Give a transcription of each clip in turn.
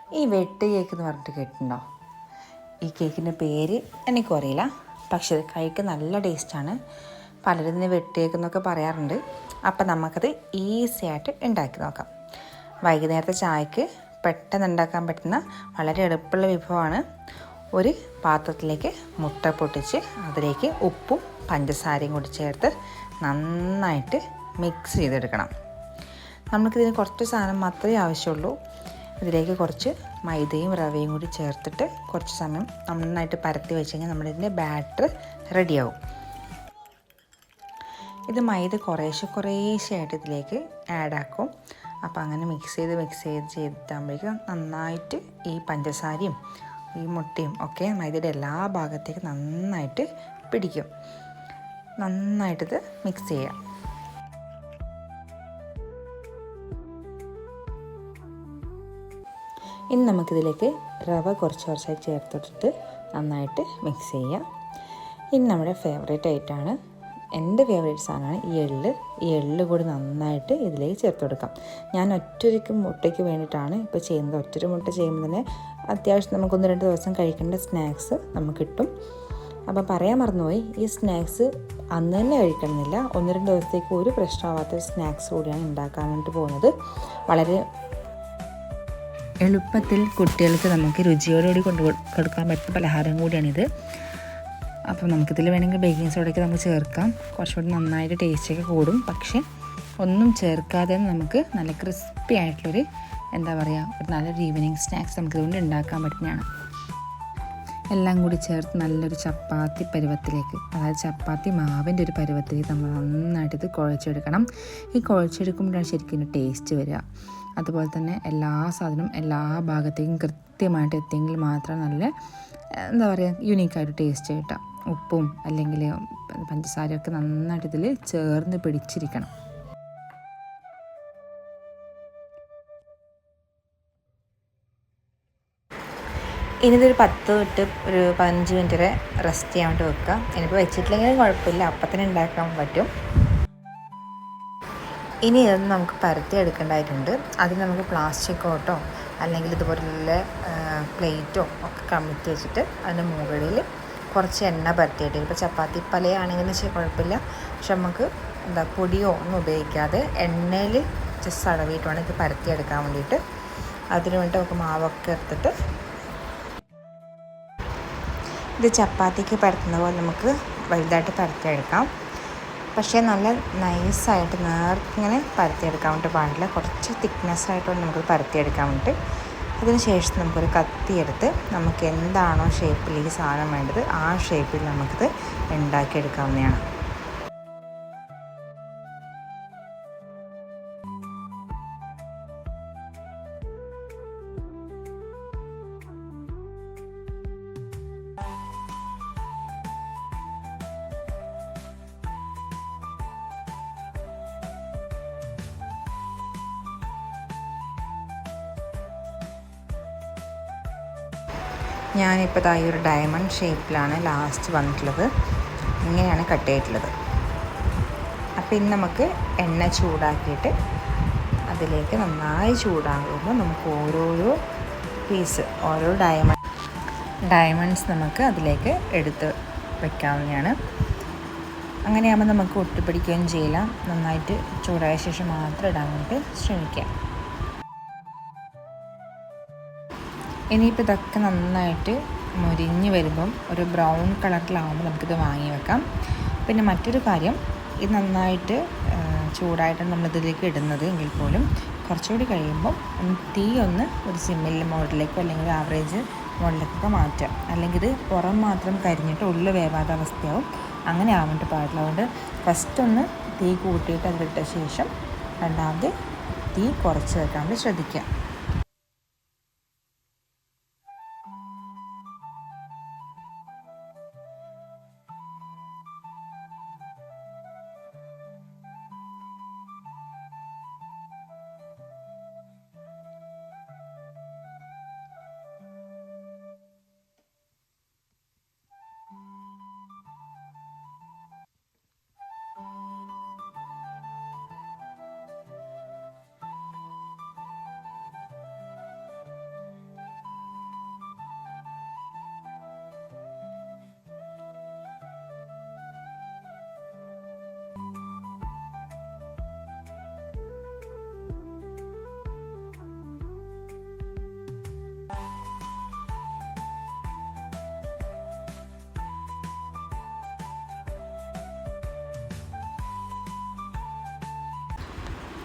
ഈ വെട്ട് കേക്ക് എന്ന് പറഞ്ഞിട്ട് കേട്ടിട്ടുണ്ടോ? ഈ കേക്കിൻ്റെ പേര് എനിക്കും അറിയില്ല, പക്ഷേ ഇത് കഴിക്കാൻ നല്ല ടേസ്റ്റാണ്. പലരും ഇതിന് വെട്ട് കേക്ക് എന്നൊക്കെ പറയാറുണ്ട്. അപ്പം നമുക്കത് ഈസി ആയിട്ട് ഉണ്ടാക്കി നോക്കാം. വൈകുന്നേരത്തെ ചായക്ക് പെട്ടെന്ന് ഉണ്ടാക്കാൻ പറ്റുന്ന വളരെ എളുപ്പമുള്ള വിഭവമാണ്. ഒരു പാത്രത്തിലേക്ക് മുട്ട പൊട്ടിച്ച് അതിലേക്ക് ഉപ്പും പഞ്ചസാരയും കൂടി ചേർത്ത് നന്നായിട്ട് മിക്സ് ചെയ്തെടുക്കണം. നമുക്കിതിന് കുറച്ച് സാധനം മാത്രമേ ആവശ്യമുള്ളൂ. ഇതിലേക്ക് കുറച്ച് മൈദയും റവയും കൂടി ചേർത്തിട്ട് കുറച്ച് സമയം നന്നായിട്ട് പരത്തി വെച്ച് കഴിഞ്ഞാൽ നമ്മളിതിൻ്റെ ബാറ്റർ റെഡിയാവും. ഇത് മൈദ കുറേശ്ശെയായിട്ട് ഇതിലേക്ക് ആഡാക്കും. അപ്പോൾ അങ്ങനെ മിക്സ് ചെയ്തിട്ടാകുമ്പോഴേക്കും നന്നായിട്ട് ഈ പഞ്ചസാരയും ഈ മുട്ടയും ഒക്കെ മൈദയുടെ എല്ലാ ഭാഗത്തേക്കും നന്നായിട്ട് പിടിക്കും. നന്നായിട്ടിത് മിക്സ് ചെയ്യാം. ഇനി നമുക്കിതിലേക്ക് റവ കുറച്ചായി ചേർത്തിട്ട് നന്നായിട്ട് മിക്സ് ചെയ്യാം. ഇനി നമ്മുടെ ഫേവറേറ്റ് ആയിട്ടാണ്, എൻ്റെ ഫേവറേറ്റ് സാധനമാണ് ഈ എള്ള് കൂടി നന്നായിട്ട് ഇതിലേക്ക് ചേർത്ത് കൊടുക്കാം. ഞാൻ ഒറ്റൊരു മുട്ടയ്ക്ക് വേണ്ടിയിട്ടാണ് ഇപ്പോൾ ചെയ്യുന്നത്. ഒറ്റൊരു മുട്ട ചെയ്യുമ്പോൾ തന്നെ അത്യാവശ്യം നമുക്ക് 1-2 ദിവസം കഴിക്കേണ്ട സ്നാക്സ് നമുക്ക് കിട്ടും. അപ്പോൾ പറയാൻ മറന്നുപോയി, ഈ സ്നാക്സ് അന്ന് തന്നെ കഴിക്കണമെന്നില്ല. 1-2 ദിവസത്തേക്ക് ഒരു പ്രശ്നമാവാത്ത സ്നാക്സ് കൂടിയാണ് ഉണ്ടാക്കാൻ വേണ്ടി പോകുന്നത്. വളരെ എളുപ്പത്തിൽ കുട്ടികൾക്ക് നമുക്ക് രുചിയോടുകൂടി കൊടുക്കാൻ പറ്റുന്ന പലഹാരം കൂടിയാണിത്. അപ്പോൾ നമുക്കിതിൽ വേണമെങ്കിൽ ബേക്കിംഗ് സോഡയൊക്കെ നമുക്ക് ചേർക്കാം. കുറച്ചുകൂടി നന്നായിട്ട് ടേസ്റ്റൊക്കെ കൂടും. പക്ഷേ ഒന്നും ചേർക്കാതെ നമുക്ക് നല്ല ക്രിസ്പി ആയിട്ടുള്ളൊരു ഒരു നല്ലൊരു ഈവനിങ് സ്നാക്സ് നമുക്കിതുകൊണ്ട് ഉണ്ടാക്കാൻ പറ്റുന്നതാണ്. എല്ലാം കൂടി ചേർത്ത് നല്ലൊരു ചപ്പാത്തി പരുവത്തിലേക്ക്, അതായത് ചപ്പാത്തി മാവിൻ്റെ ഒരു പരുവത്തിലേക്ക് നമ്മൾ നന്നായിട്ട് ഇത് കുഴച്ചെടുക്കണം. ഈ കുഴച്ചെടുക്കുമ്പോഴാണ് ശരിക്കും ടേസ്റ്റ് വരിക. അതുപോലെ തന്നെ എല്ലാ സാധനവും എല്ലാ ഭാഗത്തേക്കും കൃത്യമായിട്ട് എത്തിയെങ്കിൽ മാത്രം നല്ല യുണീക്കായിട്ട് ടേസ്റ്റ് കിട്ടാം. ഉപ്പും അല്ലെങ്കിൽ പഞ്ചസാരയൊക്കെ നന്നായിട്ട് ഇതിൽ ചേർന്ന് പിടിച്ചിരിക്കണം. ഇനി ഇതൊരു 10 തൊട്ട് ഒരു 15 മിനിറ്റ് വരെ റെസ്റ്റ് ചെയ്യാൻ വേണ്ടി വെക്കുക. ഇനിയിപ്പോൾ വെച്ചിട്ടില്ലെങ്കിലും കുഴപ്പമില്ല, അപ്പം തന്നെ ഉണ്ടാക്കാൻ പറ്റും. ഇനി ഇതൊന്ന് നമുക്ക് പരത്തി എടുക്കേണ്ടതായിട്ടുണ്ട്. അതിന് നമുക്ക് പ്ലാസ്റ്റിക് കോട്ടോ അല്ലെങ്കിൽ ഇതുപോലുള്ള പ്ലേറ്റോ ഒക്കെ കമിഴ്ത്തി വെച്ചിട്ട് അതിൻ്റെ മുകളിൽ കുറച്ച് എണ്ണ പരത്തിയിട്ട്, ഇപ്പോൾ ചപ്പാത്തി പലയാണെങ്കിലും കുഴപ്പമില്ല, പക്ഷെ നമുക്ക് പൊടിയോ ഒന്നും ഉപയോഗിക്കാതെ എണ്ണയിൽ ജസ്റ്റ് അടവിയിട്ട് വേണം ഇത് പരത്തിയെടുക്കാൻ വേണ്ടിയിട്ട്. അതിന് വേണ്ടി നമുക്ക് മാവൊക്കെ എടുത്തിട്ട് ഇത് ചപ്പാത്തിക്ക് പരത്തുന്ന പോലെ നമുക്ക് വലുതായിട്ട് പരത്തിയെടുക്കാം. പക്ഷേ നല്ല നൈസായിട്ട് നേർക്കിങ്ങനെ പരത്തിയെടുക്കാൻ വേണ്ടി പാടില്ല. കുറച്ച് തിക്നെസ്സായിട്ട് നമുക്ക് പരത്തിയെടുക്കാൻ വേണ്ടിയിട്ട്. അതിന് ശേഷം നമുക്കൊരു കത്തിയെടുത്ത് നമുക്ക് എന്താണോ ഷേപ്പിൽ ഈ സാധനം വേണ്ടത് ആ ഷേപ്പിൽ നമുക്കിത് ഉണ്ടാക്കിയെടുക്കാവുന്നതാണ്. ഞാനിപ്പോൾ ഈ ഒരു ഡയമണ്ട് ഷേപ്പിലാണ് ലാസ്റ്റ് വന്നിട്ടുള്ളത്. ഇങ്ങനെയാണ് കട്ട് ചെയ്തിട്ടുള്ളത്. അപ്പോൾ ഇനി നമുക്ക് എണ്ണ ചൂടാക്കിയിട്ട് അതിലേക്ക് നന്നായി ചൂടാകുമ്പോൾ നമുക്ക് ഓരോരോ പീസ്, ഓരോ ഡയമണ്ട്സ് നമുക്ക് അതിലേക്ക് എടുത്ത് വയ്ക്കാവുന്നതാണ്. അങ്ങനെയാകുമ്പോൾ നമുക്ക് ഒട്ടിപ്പിടിക്കുകയും ചെയ്യില്ല. നന്നായിട്ട് ചൂടായ ശേഷം മാത്രം ഇടാൻ വേണ്ടി ശ്രമിക്കാം. ഇനിയിപ്പോൾ ഇതൊക്കെ നന്നായിട്ട് മുരിഞ്ഞ് വരുമ്പം ഒരു ബ്രൗൺ കളറിലാവുമ്പോൾ നമുക്കിത് വാങ്ങി വെക്കാം. പിന്നെ മറ്റൊരു കാര്യം, ഇത് നന്നായിട്ട് ചൂടായിട്ടാണ് നമ്മളിതിലേക്ക് ഇടുന്നത് എങ്കിൽ പോലും കുറച്ചുകൂടി കഴിയുമ്പം തീ ഒരു സിമ്മിൽ മോഡിലേക്കോ അല്ലെങ്കിൽ ആവറേജ് മോഡിലേക്കൊക്കെ മാറ്റാം. അല്ലെങ്കിൽ ഇത് പുറം മാത്രം കരിഞ്ഞിട്ട് ഉള്ളിൽ വേവാത്ത അവസ്ഥയാവും. അങ്ങനെ ആവേണ്ട പാടില്ല. അതുകൊണ്ട് ഫസ്റ്റ് തീ കൂട്ടിയിട്ട് അതിലിട്ട ശേഷം രണ്ടാമത് തീ കുറച്ച് വെക്കാൻ വേണ്ടി ശ്രദ്ധിക്കുക.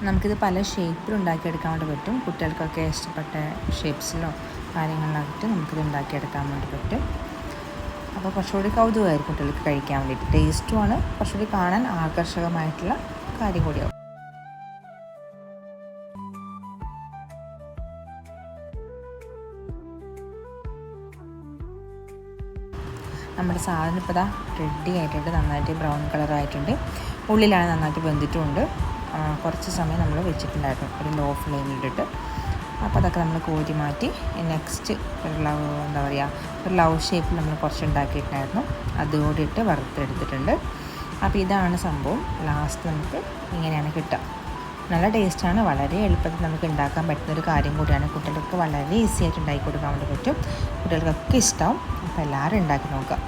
നമുക്കിത് പല ഷേപ്പിൽ ഉണ്ടാക്കിയെടുക്കാൻ വേണ്ടി പറ്റും. കുട്ടികൾക്കൊക്കെ ഇഷ്ടപ്പെട്ട ഷേപ്സിലോ കാര്യങ്ങളിലായിട്ട് നമുക്കിത് ഉണ്ടാക്കിയെടുക്കാൻ വേണ്ടി പറ്റും. അപ്പോൾ കുറച്ചുകൂടി കൗതുകമായിരിക്കും കുട്ടികൾക്ക് കഴിക്കാൻ വേണ്ടിയിട്ട്. ടേസ്റ്റുമാണ്, കുറച്ചുകൂടി കാണാൻ ആകർഷകമായിട്ടുള്ള കാര്യം കൂടിയാവും. നമ്മുടെ സാധനം ഇപ്പോൾ ഇതാ റെഡി ആയിട്ടുണ്ട്. നന്നായിട്ട് ബ്രൗൺ കളറായിട്ടുണ്ട്. ഉള്ളിലാണ് നന്നായിട്ട് വെന്തിട്ടുമുണ്ട്. കുറച്ച് സമയം നമ്മൾ വെച്ചിട്ടുണ്ടായിരുന്നു ഒരു ലോ ഫ്ലെയിമിലിട്ടിട്ട്. അപ്പോൾ അതൊക്കെ നമ്മൾ കോരി മാറ്റി നെക്സ്റ്റ് ഒരു ലവ് ഷേപ്പിൽ നമ്മൾ കുറച്ച് ഉണ്ടാക്കിയിട്ടുണ്ടായിരുന്നു. അതുകൂടി ഇട്ട് വറുത്തെടുത്തിട്ടുണ്ട്. അപ്പോൾ ഇതാണ് സംഭവം. ലാസ്റ്റ് നമുക്ക് ഇങ്ങനെയാണ് കിട്ടുക. നല്ല ടേസ്റ്റാണ്. വളരെ എളുപ്പത്തിൽ നമുക്ക് ഉണ്ടാക്കാൻ പറ്റുന്നൊരു കാര്യം കൂടിയാണ്. കുട്ടികൾക്ക് വളരെ ഈസി ആയിട്ട് ഉണ്ടാക്കി കൊടുക്കാൻ വേണ്ടി പറ്റും. കുട്ടികൾക്കൊക്കെ ഇഷ്ടമാവും. അപ്പോൾ എല്ലാവരും ഉണ്ടാക്കി നോക്കാം.